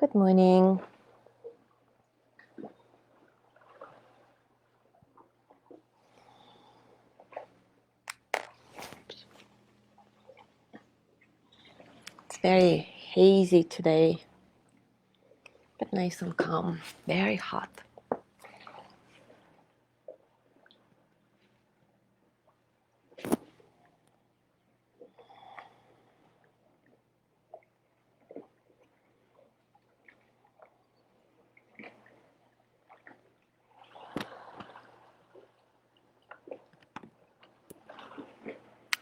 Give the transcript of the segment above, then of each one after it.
Good morning. It's very hazy today, but nice and calm. Very hot.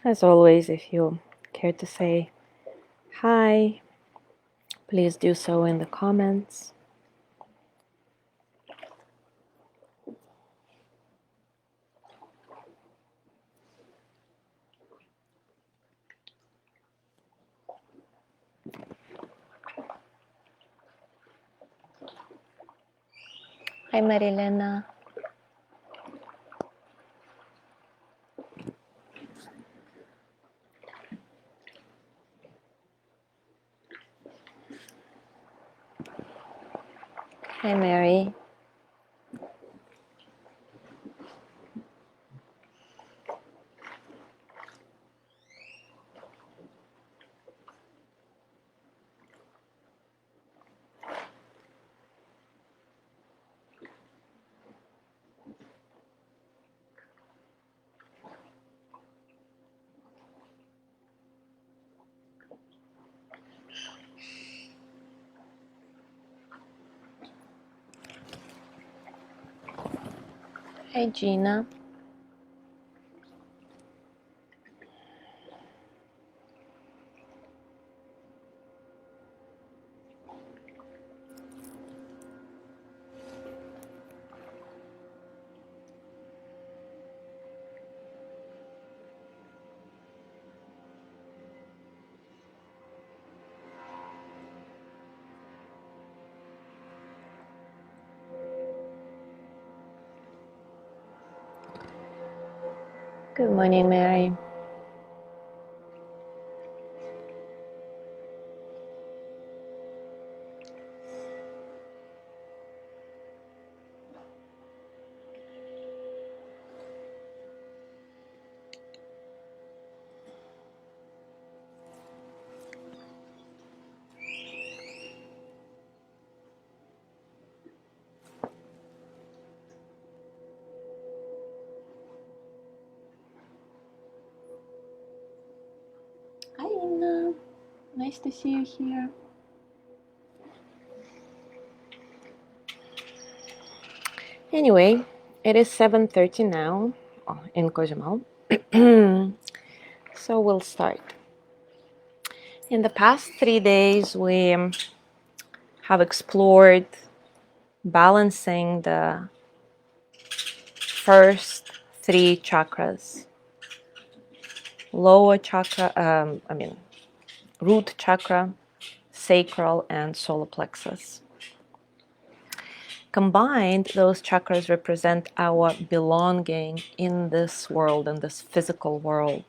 As always, if you care to say hi, please do so in the comments. Hi, Marilena. Hi, Mary. Hi, Gina. Good morning, Mary. Hi, Ina. Nice to see you here. Anyway, it is 7:30 now in Kojamal. So we'll start. In the past 3 days, we have explored balancing the first 3 chakras: lower chakra, root chakra, sacral, and solar plexus. Combined, those chakras represent our belonging in this world, in this physical world.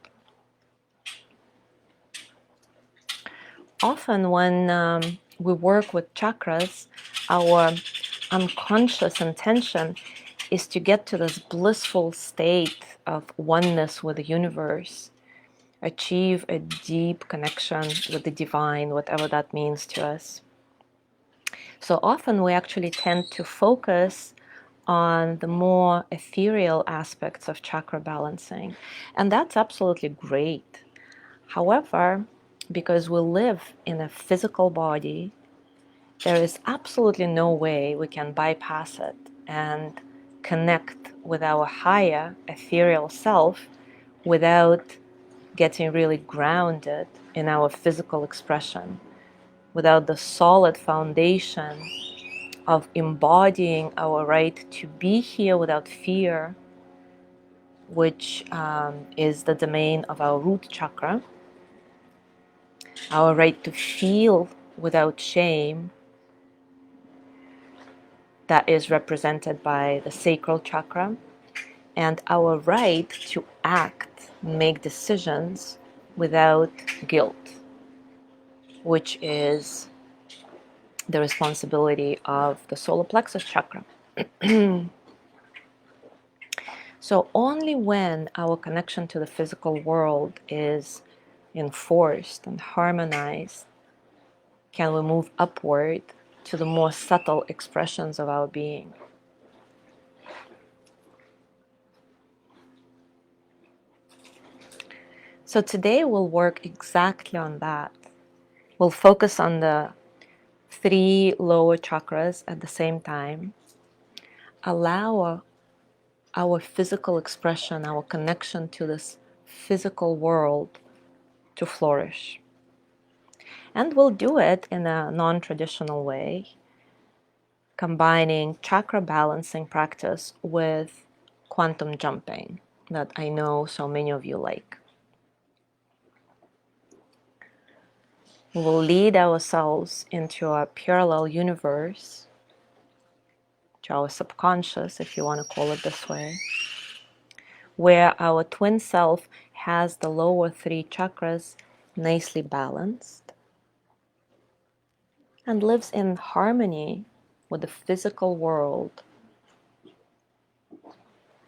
Often when we work with chakras, our unconscious intention is to get to this blissful state of oneness with the universe, achieve a deep connection with the divine, whatever that means to us. So often we actually tend to focus on the more ethereal aspects of chakra balancing, and that's absolutely great. However, because we live in a physical body, there is absolutely no way we can bypass it and connect with our higher ethereal self without getting really grounded in our physical expression, without the solid foundation of embodying our right to be here without fear, which is the domain of our root chakra, our right to feel without shame, that is represented by the sacral chakra, and our right to act, make decisions without guilt, which is the responsibility of the solar plexus chakra. So only when our connection to the physical world is enforced and harmonized can we move upward to the more subtle expressions of our being. So today we'll work exactly on that. We'll focus on the 3 lower chakras at the same time. Allow our physical expression, our connection to this physical world to flourish. And we'll do it in a non-traditional way, combining chakra balancing practice with quantum jumping that I know so many of you like. We will lead ourselves into a parallel universe, to our subconscious, if you want to call it this way, where our twin self has the lower 3 chakras nicely balanced and lives in harmony with the physical world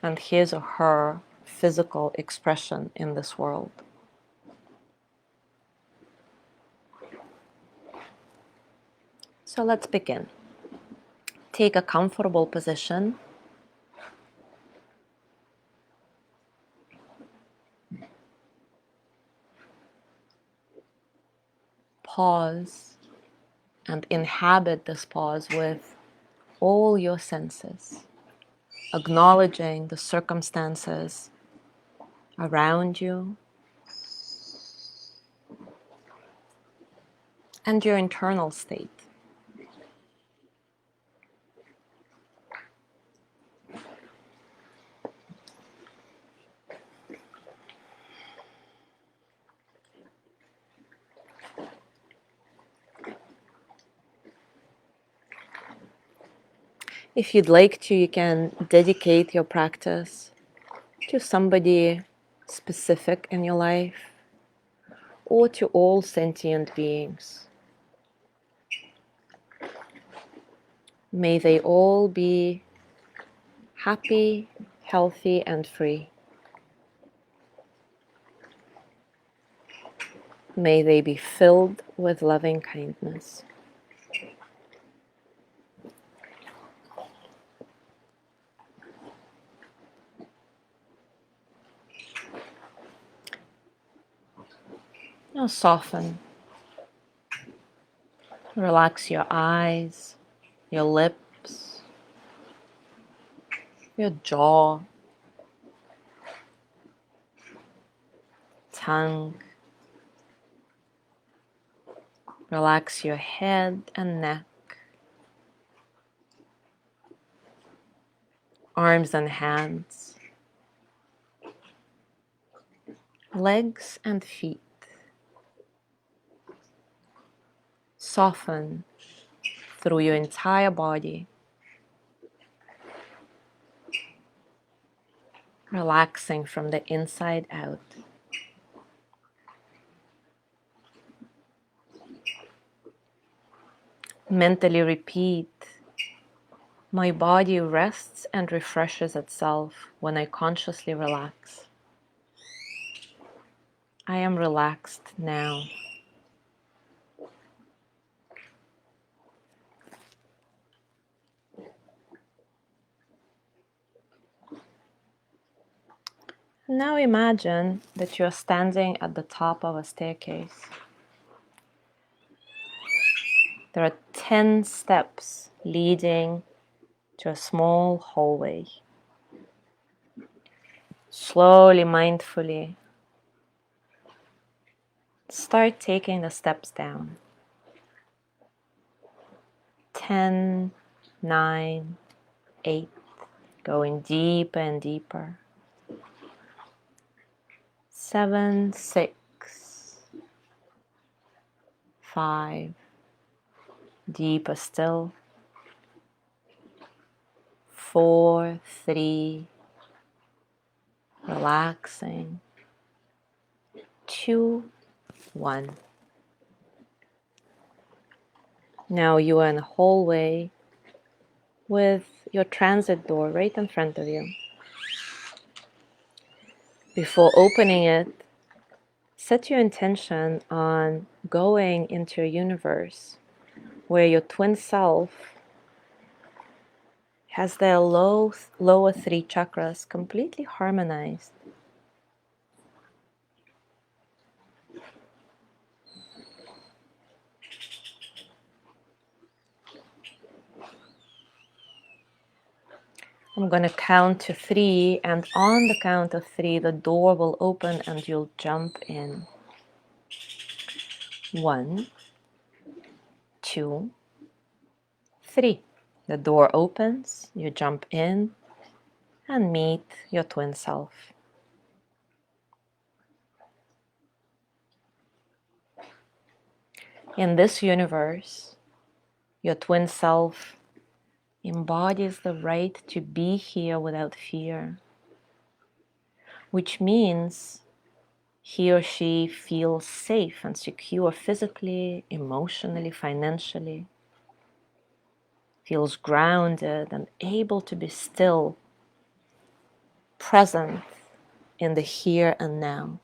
and his or her physical expression in this world. So let's begin. Take a comfortable position. Pause and inhabit this pause with all your senses, acknowledging the circumstances around you and your internal state. If you'd like to, you can dedicate your practice to somebody specific in your life or to all sentient beings. May they all be happy, healthy, and free. May they be filled with loving kindness. Now soften. Relax your eyes, your lips, your jaw, tongue. Relax your head and neck, arms and hands, legs and feet. Soften through your entire body, relaxing from the inside out. Mentally repeat, my body rests and refreshes itself when I consciously relax. I am relaxed now. Now imagine that you are standing at the top of a staircase. There are 10 steps leading to a small hallway. Slowly, mindfully, start taking the steps down. 10, 9, 8, going deeper and deeper. 7, 6, 5, deeper still. 4, 3, relaxing. 2, 1. Now you are in a hallway with your transit door right in front of you. Before opening it, set your intention on going into a universe where your twin self has their lower three chakras completely harmonized. I'm going to count to 3, and on the count of 3, the door will open and you'll jump in. 1, 2, 3. The door opens, you jump in, and meet your twin self. In this universe, your twin self embodies the right to be here without fear, which means he or she feels safe and secure physically, emotionally, financially, feels grounded and able to be still, present in the here and now.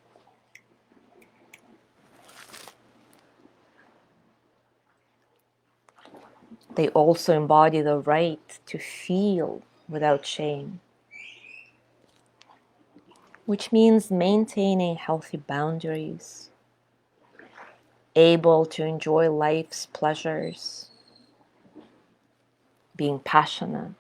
They also embody the right to feel without shame, which means maintaining healthy boundaries, able to enjoy life's pleasures, being passionate,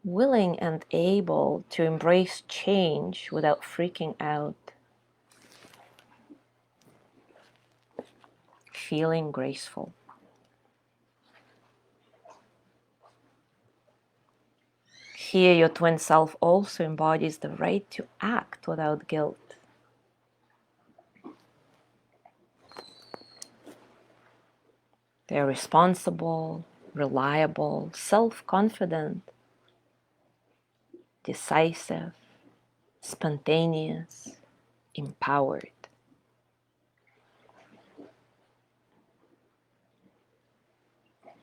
willing and able to embrace change without freaking out, feeling graceful. Here, your twin self also embodies the right to act without guilt. They're responsible, reliable, self-confident, decisive, spontaneous, empowered.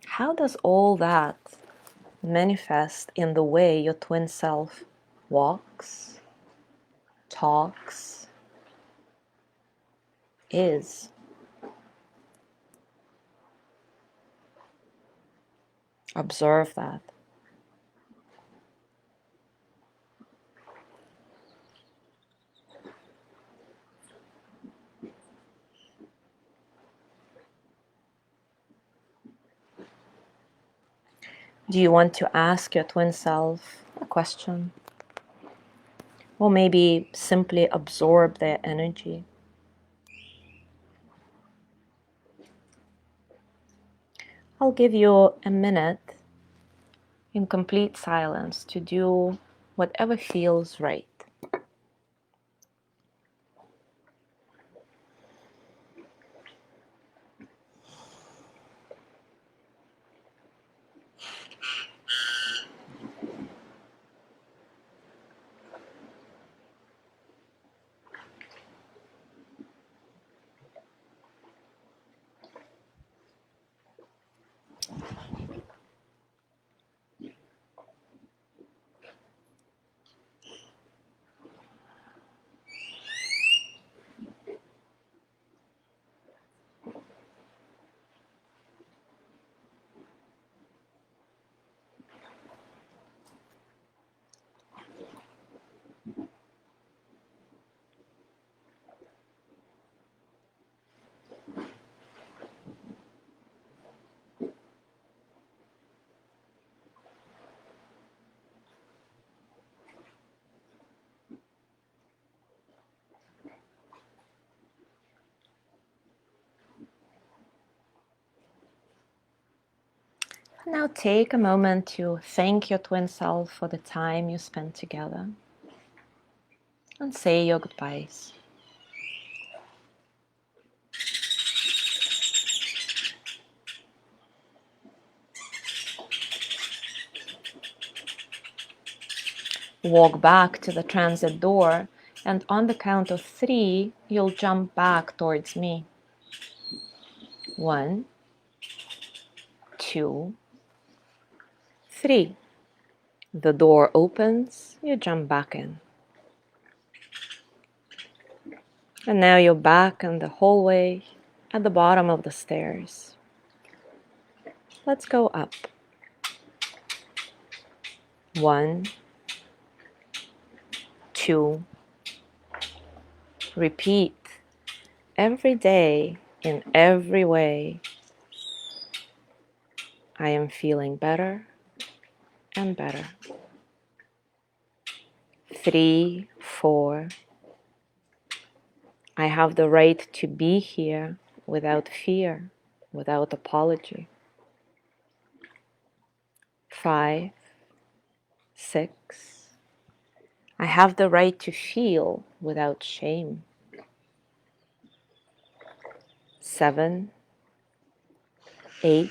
How does all that manifest in the way your twin self walks, talks, is? Observe that. Do you want to ask your twin self a question? Or maybe simply absorb their energy? I'll give you a minute in complete silence to do whatever feels right. Now take a moment to thank your twin self for the time you spent together and say your goodbyes. Walk back to the transit door, and on the count of 3, you'll jump back towards me. 1, 2, 3. The door opens, you jump back in. And now you're back in the hallway at the bottom of the stairs. Let's go up. 1, 2. Repeat every day in every way. I am feeling better and better. 3, 4. I have the right to be here without fear, without apology. 5, 6. I have the right to feel without shame. 7, 8.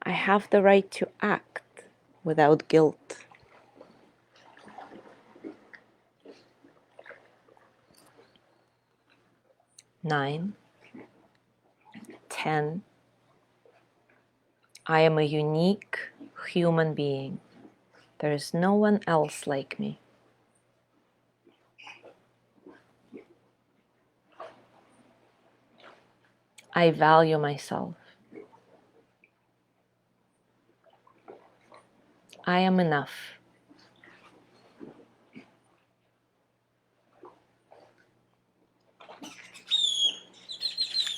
I have the right to act without guilt. 9, 10. I am a unique human being. There is no one else like me. I value myself. I am enough.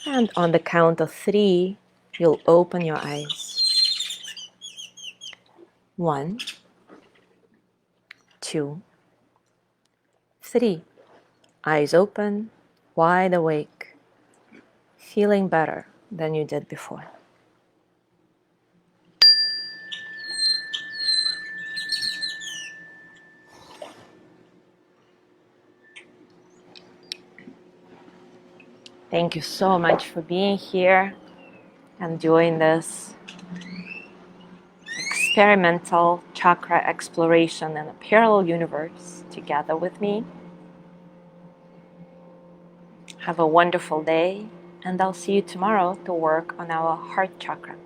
And on the count of 3, you'll open your eyes. 1, 2, 3. Eyes open, wide awake, feeling better than you did before. Thank you so much for being here and doing this experimental chakra exploration in a parallel universe together with me. Have a wonderful day, and I'll see you tomorrow to work on our heart chakra.